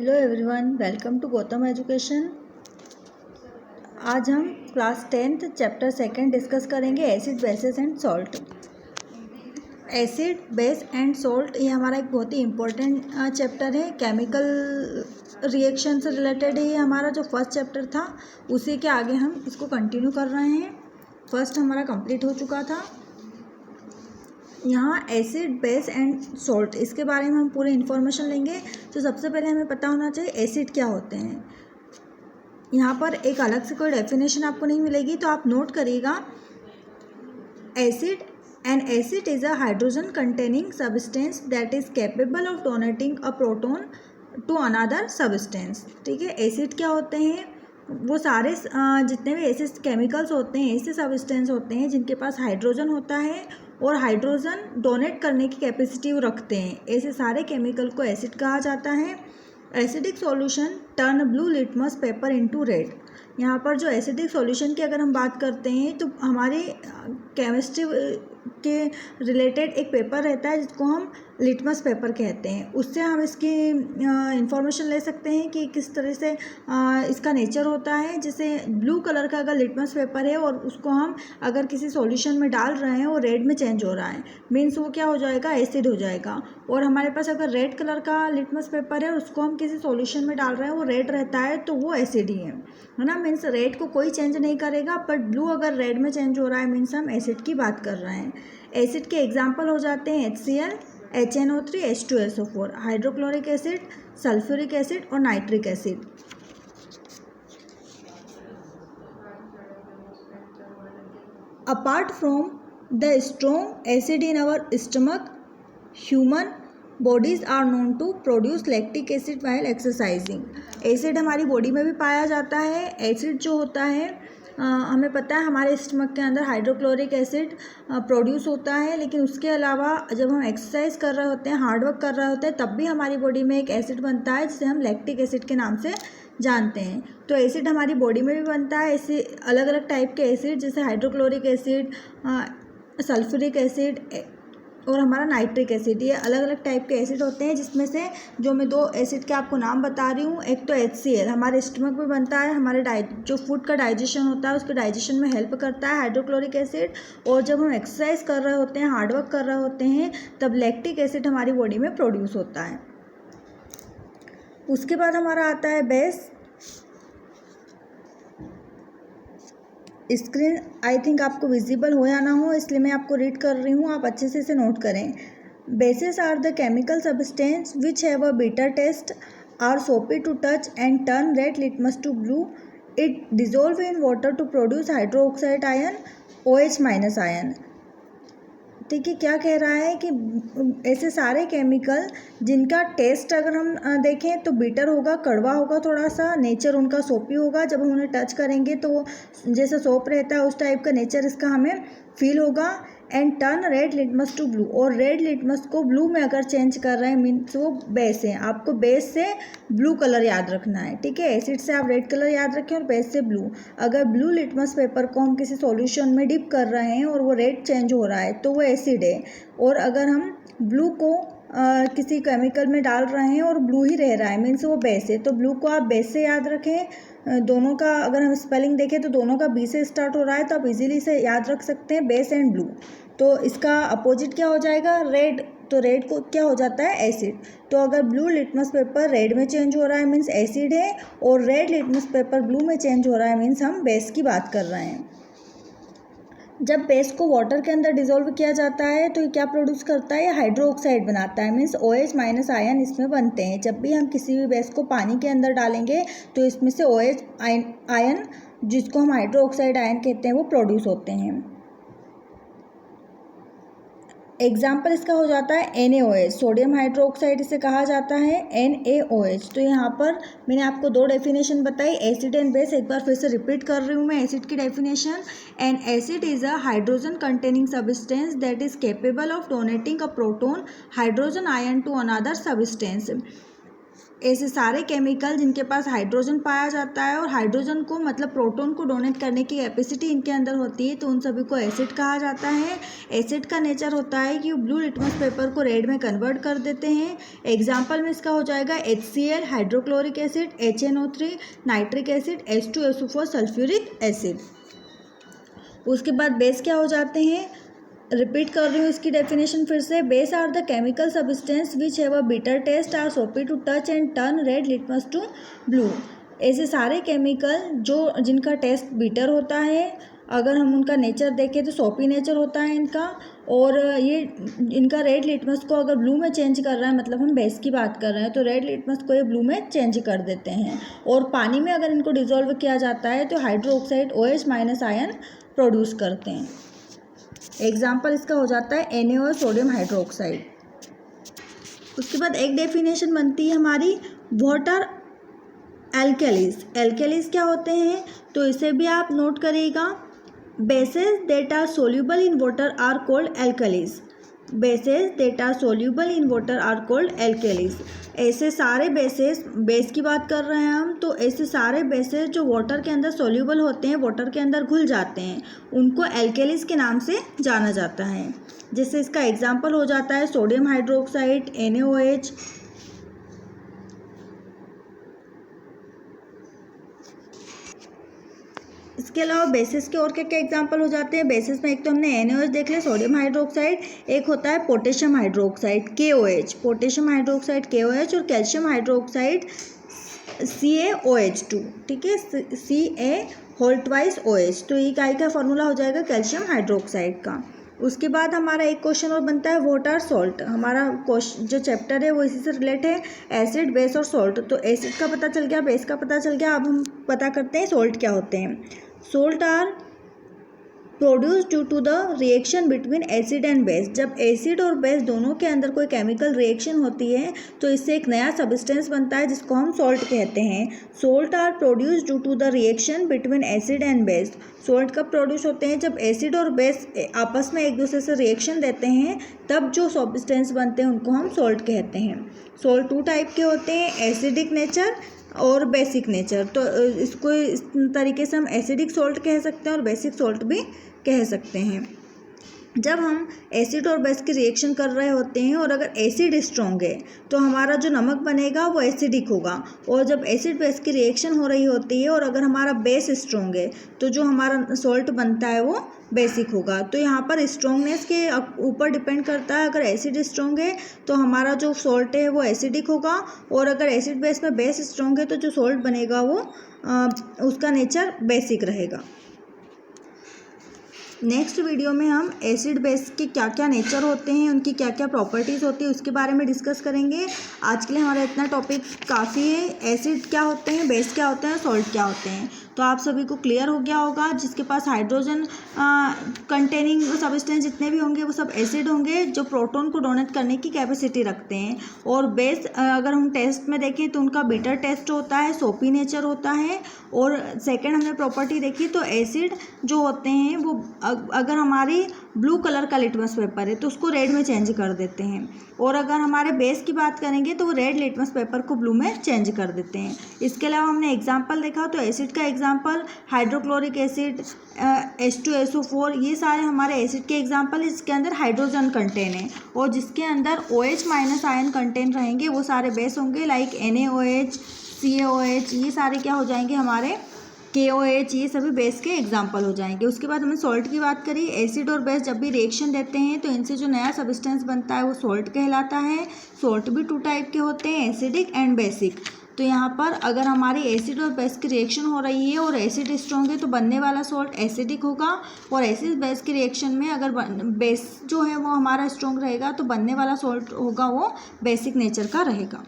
Hello everyone, welcome to Gautam education. आज हम class 10th chapter second discuss करेंगे acid bases and salt. Acid base and salt ये हमारा एक बहुत ही इम्पोर्टेंट चैप्टर है। केमिकल रिएक्शन से रिलेटेड है। ये हमारा जो फर्स्ट चैप्टर था उसी के आगे हम इसको कंटिन्यू कर रहे हैं। फर्स्ट हमारा कंप्लीट हो चुका था। यहाँ एसिड बेस एंड सॉल्ट इसके बारे में हम पूरी इन्फॉर्मेशन लेंगे। तो सबसे पहले हमें पता होना चाहिए एसिड क्या होते हैं। यहाँ पर एक अलग से कोई डेफिनेशन आपको नहीं मिलेगी, तो आप नोट करिएगा। Acid is a hydrogen containing substance that is capable of donating a proton to another substance. ठीक है, एसिड क्या होते हैं? वो सारे जितने भी ऐसे केमिकल्स होते हैं, ऐसे सब्सटेंस होते हैं जिनके पास हाइड्रोजन होता है और हाइड्रोजन डोनेट करने की कैपेसिटी वो रखते हैं। ऐसे सारे केमिकल को एसिड कहा जाता है। Acidic solution turn blue litmus paper into red. यहाँ पर जो एसिडिक सॉल्यूशन की अगर हम बात करते हैं तो हमारे केमिस्ट्री के रिलेटेड एक पेपर रहता है जिसको हम लिटमस पेपर कहते हैं। उससे हम इसकी इंफॉर्मेशन ले सकते हैं कि किस तरह से इसका नेचर होता है। जैसे ब्लू कलर का अगर लिटमस पेपर है और उसको हम अगर किसी सॉल्यूशन में डाल रहे हैं और रेड में चेंज हो रहा है, मीन्स वो क्या हो जाएगा? एसिड हो जाएगा। और हमारे पास अगर रेड कलर का लिटमस पेपर है, उसको हम किसी सॉल्यूशन में डाल रहे हैं, वो रेड रहता है, तो वो एसिड ही है ना। मीन्स रेड को कोई चेंज नहीं करेगा, बट ब्लू अगर रेड में चेंज हो रहा है मीन्स हम एसिड की बात कर रहे हैं। एसिड के एग्जाम्पल हो जाते हैं HCl, HNO3, H2SO4, hydrochloric acid, sulphuric acid और nitric acid. Apart from the strong acid in our stomach, human bodies are known to produce lactic acid while exercising. Acid हमारी बॉडी में भी पाया जाता है। एसिड जो होता है हमें पता है हमारे स्टमक के अंदर हाइड्रोक्लोरिक एसिड प्रोड्यूस होता है, लेकिन उसके अलावा जब हम एक्सरसाइज कर रहे होते हैं, हार्डवर्क कर रहे होते हैं, तब भी हमारी बॉडी में एक एसिड बनता है जिसे हम लैक्टिक एसिड के नाम से जानते हैं। तो एसिड हमारी बॉडी में भी बनता है। ऐसे अलग अलग टाइप के एसिड जैसे हाइड्रोक्लोरिक एसिड, सल्फ्यूरिक एसिड और हमारा नाइट्रिक एसिड, ये अलग अलग टाइप के एसिड होते हैं। जिसमें से जो मैं 2 एसिड के आपको नाम बता रही हूँ, एक तो HCl हमारे स्टमक में बनता है, हमारे जो फूड का डाइजेशन होता है उसके डाइजेशन में हेल्प करता है हाइड्रोक्लोरिक एसिड। और जब हम एक्सरसाइज कर रहे होते हैं, हार्डवर्क कर रहे होते हैं, तब लैक्टिक एसिड हमारी बॉडी में प्रोड्यूस होता है। उसके बाद हमारा आता है बेस। स्क्रीन आई थिंक आपको विजिबल हो या ना हो, इसलिए मैं आपको रीड कर रही हूँ, आप अच्छे से इसे नोट करें। Bases are the chemical substance which have a bitter taste, are soapy to touch and turn red litmus to blue. It dissolve in water to produce hydro oxide ion, OH- ion. ठीक है, क्या कह रहा है कि ऐसे सारे chemical जिनका टेस्ट अगर हम देखें तो बीटर होगा, कड़वा होगा, थोड़ा सा नेचर उनका सोपी होगा। जब हम उन्हें टच करेंगे तो जैसा सोप रहता है उस टाइप का नेचर इसका हमें फील होगा। And turn red litmus to blue, और रेड लिटमस को ब्लू में अगर चेंज कर रहे हैं मीन्स वो बेस है। आपको बेस से ब्लू कलर याद रखना है। ठीक है, एसिड से आप रेड कलर याद रखें और बेस से ब्लू। अगर ब्लू लिटमस पेपर को हम किसी सॉल्यूशन में डिप कर रहे हैं और वो रेड चेंज हो रहा है तो वो एसिड है। और अगर हम ब्लू को किसी केमिकल में डाल रहे हैं और ब्लू ही रह रहा है मीन्स वो बेस है। तो ब्लू को आप बेस से याद रखें। दोनों का अगर हम स्पेलिंग देखें तो दोनों का B से स्टार्ट हो रहा है, तो आप इजीली इसे याद रख सकते हैं, बेस एंड ब्लू। तो इसका अपोजिट क्या हो जाएगा? रेड। तो रेड को क्या हो जाता है? एसिड। तो अगर ब्लू लिटमस पेपर रेड में चेंज हो रहा है मीन्स एसिड है, और रेड लिटमस पेपर ब्लू में चेंज हो रहा है मीन्स हम बेस की बात कर रहे हैं। जब बेस को वाटर के अंदर डिसॉल्व किया जाता है तो ये क्या प्रोड्यूस करता है? ये हाइड्रो ऑक्साइड बनाता है, मीन्स OH- आयन इसमें बनते हैं। जब भी हम किसी भी बेस को पानी के अंदर डालेंगे तो इसमें से OH आयन, जिसको हम हाइड्रो ऑक्साइड आयन कहते हैं, वो प्रोड्यूस होते हैं। एग्जाम्पल इसका हो जाता है NaOH, सोडियम हाइड्रोक्साइड इसे कहा जाता है NaOH। तो यहाँ पर मैंने आपको 2 डेफिनेशन बताई, एसिड एंड बेस। एक बार फिर से रिपीट कर रही हूँ मैं एसिड की definition. An acid is a hydrogen containing substance that is capable of donating a proton hydrogen ion to another substance. ऐसे सारे केमिकल जिनके पास हाइड्रोजन पाया जाता है और हाइड्रोजन को मतलब प्रोटॉन को डोनेट करने की कैपेसिटी इनके अंदर होती है, तो उन सभी को एसिड कहा जाता है। एसिड का नेचर होता है कि वो ब्लू लिटमस पेपर को रेड में कन्वर्ट कर देते हैं। एग्जाम्पल में इसका हो जाएगा HCl, hydrochloric acid, HNO3, nitric acid, H2SO4, sulphuric acid. उसके बाद बेस क्या हो जाते हैं, रिपीट कर रही हूँ इसकी डेफिनेशन फिर से। Base are the chemical substance which have a bitter taste, are soapy to touch and turn red litmus to blue. ऐसे सारे केमिकल जिनका टेस्ट बिटर होता है, अगर हम उनका नेचर देखें तो सोपी नेचर होता है इनका, और ये इनका रेड लिटमस को अगर ब्लू में चेंज कर रहा है, मतलब हम बेस की बात कर रहे हैं, तो रेड लिटमस को ये ब्लू में चेंज कर देते हैं। और पानी में अगर इनको डिजोल्व किया जाता है तो हाइड्रोक्साइड OH- आयन प्रोड्यूस करते हैं। एग्जाम्पल इसका हो जाता है NaOH, सोडियम हाइड्रोक्साइड। उसके बाद एक डेफिनेशन बनती है हमारी, व्हाट आर एल्केलीज। एल्केलीज क्या होते हैं, तो इसे भी आप नोट करिएगा। Bases that are soluble in water are called alkalis. Bases that are soluble in water are called alkalis. ऐसे सारे बेस की बात कर रहे हैं हम, तो ऐसे सारे बेसेस जो वाटर के अंदर सोल्यूबल होते हैं, वाटर के अंदर घुल जाते हैं, उनको एल्केलीज के नाम से जाना जाता है। जैसे इसका एग्जाम्पल हो जाता है सोडियम हाइड्रोक्साइड, NaOH। इसके अलावा बेसिस के और क्या क्या एग्जांपल हो जाते हैं। बेसिस में एक तो हमने NaOH देख लिया, सोडियम हाइड्रोक्साइड, एक होता है potassium hydroxide KOH, potassium hydroxide KOH, और कैल्शियम हाइड्रोक्साइड CaOH2, ठीक है, Ca2OH। तो ये काय का फॉर्मूला हो जाएगा कैल्शियम हाइड्रोक्साइड का। उसके बाद हमारा एक क्वेश्चन और बनता है, व्हाट आर सॉल्ट। हमारा जो चैप्टर है वो इसी से रिलेट है, एसिड, बेस और सॉल्ट। तो एसिड का पता चल गया, बेस का पता चल गया, अब हम पता करते हैं सॉल्ट क्या होते हैं। Salt are produce due to the reaction between acid and base. जब एसिड और बेस दोनों के अंदर कोई केमिकल रिएक्शन होती है तो इससे एक नया सब्सटेंस बनता है जिसको हम सॉल्ट कहते हैं। Salt are produce due to the reaction between acid and base. Salt कब प्रोड्यूस होते हैं, जब एसिड और बेस आपस में एक दूसरे से रिएक्शन देते हैं, तब जो सब्सटेंस बनते हैं उनको हम सॉल्ट कहते हैं। सॉल्ट 2 टाइप के होते हैं, एसिडिक नेचर और बेसिक नेचर। तो इसको इस तरीके से हम एसिडिक सॉल्ट कह सकते हैं और बेसिक सॉल्ट भी कह सकते हैं। जब हम एसिड और बेस की रिएक्शन कर रहे होते हैं और अगर एसिड स्ट्रॉन्ग है तो हमारा जो नमक बनेगा वो एसिडिक होगा, और जब एसिड बेस की रिएक्शन हो रही होती है और अगर हमारा बेस स्ट्रॉन्ग है तो जो हमारा सॉल्ट बनता है वो बेसिक होगा। तो यहाँ पर स्ट्रॉन्गनेस के ऊपर डिपेंड करता है। अगर एसिड स्ट्रॉन्ग है तो हमारा जो सॉल्ट है वो एसिडिक होगा, और अगर एसिड बेस में बेस स्ट्रॉन्ग है तो जो सॉल्ट बनेगा वो उसका नेचर बेसिक रहेगा। नेक्स्ट वीडियो में हम एसिड बेस के क्या क्या नेचर होते हैं, उनकी क्या क्या प्रॉपर्टीज़ होती है, उसके बारे में डिस्कस करेंगे। आज के लिए हमारा इतना टॉपिक काफ़ी है। एसिड क्या होते हैं, बेस क्या होते हैं, सॉल्ट क्या होते हैं, तो आप सभी को क्लियर हो गया होगा। जिसके पास हाइड्रोजन कंटेनिंग सब्सटेंस जितने भी होंगे वो सब एसिड होंगे, जो प्रोटॉन को डोनेट करने की कैपेसिटी रखते हैं। और बेस अगर हम टेस्ट में देखें तो उनका बिटर टेस्ट होता है, सोपी नेचर होता है। और सेकंड हमने प्रॉपर्टी देखी तो एसिड जो होते हैं वो अगर हमारी ब्लू कलर का लिटमस पेपर है तो उसको रेड में चेंज कर देते हैं, और अगर हमारे बेस की बात करेंगे तो वो रेड लिटमस पेपर को ब्लू में चेंज कर देते हैं। इसके अलावा हमने एग्जांपल देखा तो एसिड का एग्जांपल हाइड्रोक्लोरिक एसिड, H2SO4, ये सारे हमारे एसिड के एग्जांपल। इसके अंदर हाइड्रोजन कंटेन है, और जिसके अंदर OH- आयन कंटेन रहेंगे वो सारे बेस होंगे, लाइक NaOH, CaOH, ये सारे क्या हो जाएंगे हमारे KOH, ये सभी बेस के एग्जाम्पल हो जाएंगे। उसके बाद हमने सॉल्ट की बात करी। एसिड और बेस जब भी रिएक्शन देते हैं तो इनसे जो नया सब्सटेंस बनता है वो सॉल्ट कहलाता है। सॉल्ट भी 2 टाइप के होते हैं, एसिडिक एंड बेसिक। तो यहाँ पर अगर हमारी एसिड और बेस की रिएक्शन हो रही है और एसिड स्ट्रॉन्ग है तो बनने वाला सॉल्ट एसिडिक होगा, और एसिड बेस की रिएक्शन में अगर बेस जो है वो हमारा स्ट्रॉन्ग रहेगा तो बनने वाला सॉल्ट होगा वो बेसिक नेचर का रहेगा।